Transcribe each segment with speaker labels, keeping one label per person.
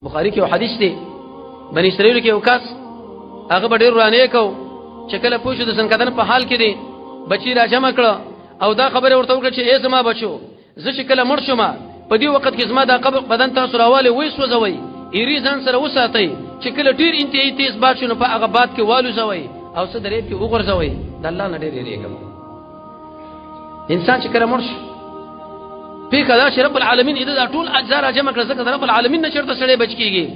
Speaker 1: بخاری کې یو حدیث دی بنی اسرائیل کې یو کس هغه ډېر رانه کو چې کله پوښتنه د سنکدن په حال کې دی بچی را جمع کړ او دا خبره ورته وکړه چې ای زما بچو زه چې کله مړ شم په دې وخت کې زما د قبر بدن تاسو راواله وې سوځوي ایری ځان سره وساتئ چې کله ډیر انتهایی تیز باد شونه په هغه باد کې والو زوي او څه درې کې وګرځوي د الله نه ډېر یریږم انسان چې کله مړ شي په کدا چې رب العالمین اذا ټول اجزا جمع کړه ځکه رب العالمین نه چرته سړی بچ کیږي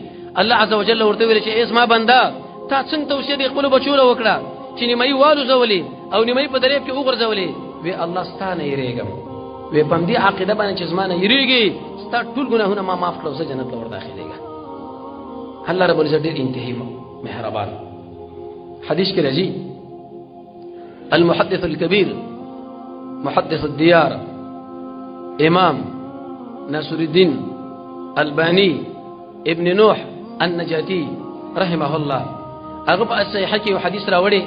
Speaker 1: الله عز وجل ورته ویل چې اسما بندا تا څنګه توصیه دی خپل بچو له وکړه چې نیمه والو زولي او نیمه په درې کې وګرځولي وی الله ستانه یریږم وی پم دې عقیده باندې چې زمانه یریږي ستا ټول ګناهونه ما معاف کړو زه جنت ته ور داخليږم الله رب العزت ډېر انتهایی مهربان حدیث کې راځي المحدث الكبير محدث الديار امام ناصر الدين الباني ابن نوح النجاتي رحمه الله اغب الصحيح کې حدیث راوړي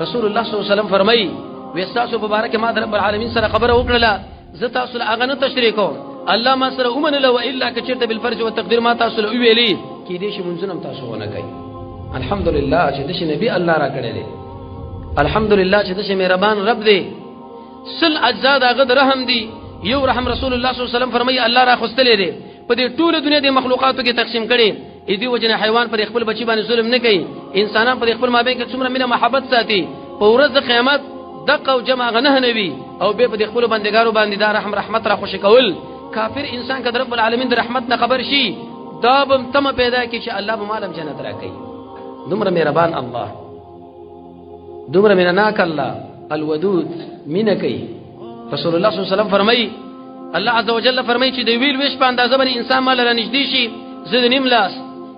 Speaker 1: رسول الله صلی الله علیه وسلم فرمایي وستاسو مبارک ما رب العالمین سره خبره وکړه زه تاسو له اغه نه تشریح کوم الله ما سره ومنه و الا کچرته بالفرج والتقدير ما تاسو له ویلي کې دې شي منځنم تاسو ونه کوي الحمدلله چې دې نبی الله را کړی دی الحمدلله چې دې مهربان رب دی سل اجزا دغه رحم دی یو رحم رسول الله صلی الله علیه وسلم فرمایي الله را خوستلې دی په دې ټول دنیا د مخلوقاتو کې تقسیم کړي اې دې وجنه حیوان پر خپل بچی باندې ظلم نه کوي انسانان پر خپل مابین کې څومره مینه محبت ساتي په ورځ قیامت دقه او جمع غنه نبی او به په خپل بندګانو باندې دا رحمت را خوشی کول کافر انسان کده رب العالمین د رحمت نه خبر شي دا بم تم پیدا کی چې الله به مالم جنت راکړي دومره مهربان الله دومره مینناک الله الودود مینکای رسول الله صلی الله علیه وسلم فرمای الله عز وجل فرمای چې دی ویل وش په اندازه باندې انسان مال را نږدې شي زه د نیم لاس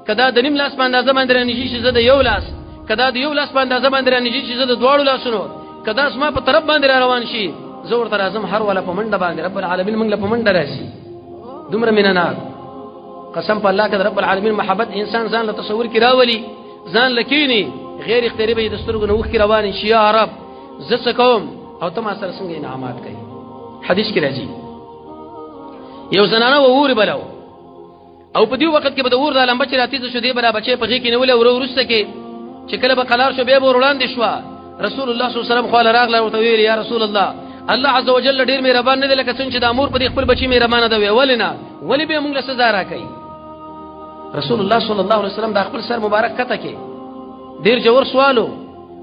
Speaker 1: کدا د نیم لاس په اندازه باندې را نږدې شي زه د یو لاس کدا د یو لاس په اندازه باندې را نږدې شي زه د دوړو لاسونو کدا اسما په طرف باندې را روان شي زور تر اعظم هر ولا په منډه باندې رب العالمین موږ له په منډه راشي دومره مینناک قسم په الله کده رب العالمین محبت انسان ځان له تصور کې راولي ځان لکینی غیر اختیاري به د سترګو نوخ کې روان شي یا رب زه کوم او ته ما سره څنګه انعامات کوي حدیث کې راځي یو زنانه وور بلو او په دې وخت کې به د ور د لمبه چې راتې شو دی برابر بچي په غي کې نیول او ورسته کې چې کله به قلار شو به وړاندې شو رسول الله صلی الله علیه وسلم خو راغله او ویل یا رسول الله الله عز وجل ډیر مهربان نه دی لکه څنګه چې د امور په خپل بچي مهربان دی ولنا ولی به موږ له سزا راکړي رسول الله صلی الله علیه وسلم د خپل سر مبارک کته کې ډیر جوړ سوالو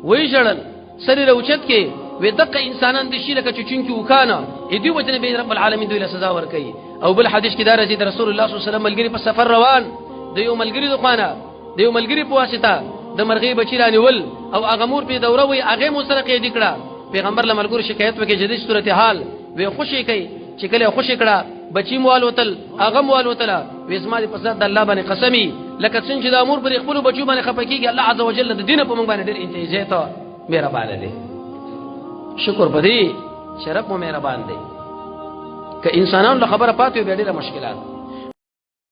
Speaker 1: وی جړل سری روچت کې وې دغه انسانان د شي لکه چون کې وکانه دې وجنه به رب العالمین دوی له سزا ورکړي او بل حدیث کې دا راځي د رسول الله صلی الله علیه وسلم ملګری په سفر روان د یو ملګری د خانه د یو ملګری په واسطه د مرغۍ بچی رانیول او هغه مور په دوره وي هغه مو سره کې دکړه پیغمبر له ملګرو شکایت وکړي جدي صورتحال وي خوشي کوي چې کله خوشي کړه بچی موال وتل هغه موال وتل وې زما د پسات د الله باندې قسمی لکه څنګه چې د امور پر خپل بچو باندې خپکیږي الله عز وجل د دین په موږ باندې ډېر انتهاء ته مهربان دی شکر بدی شرف مو مهربان دی که انسانانو له خبره پاتې به ډېر مشکلات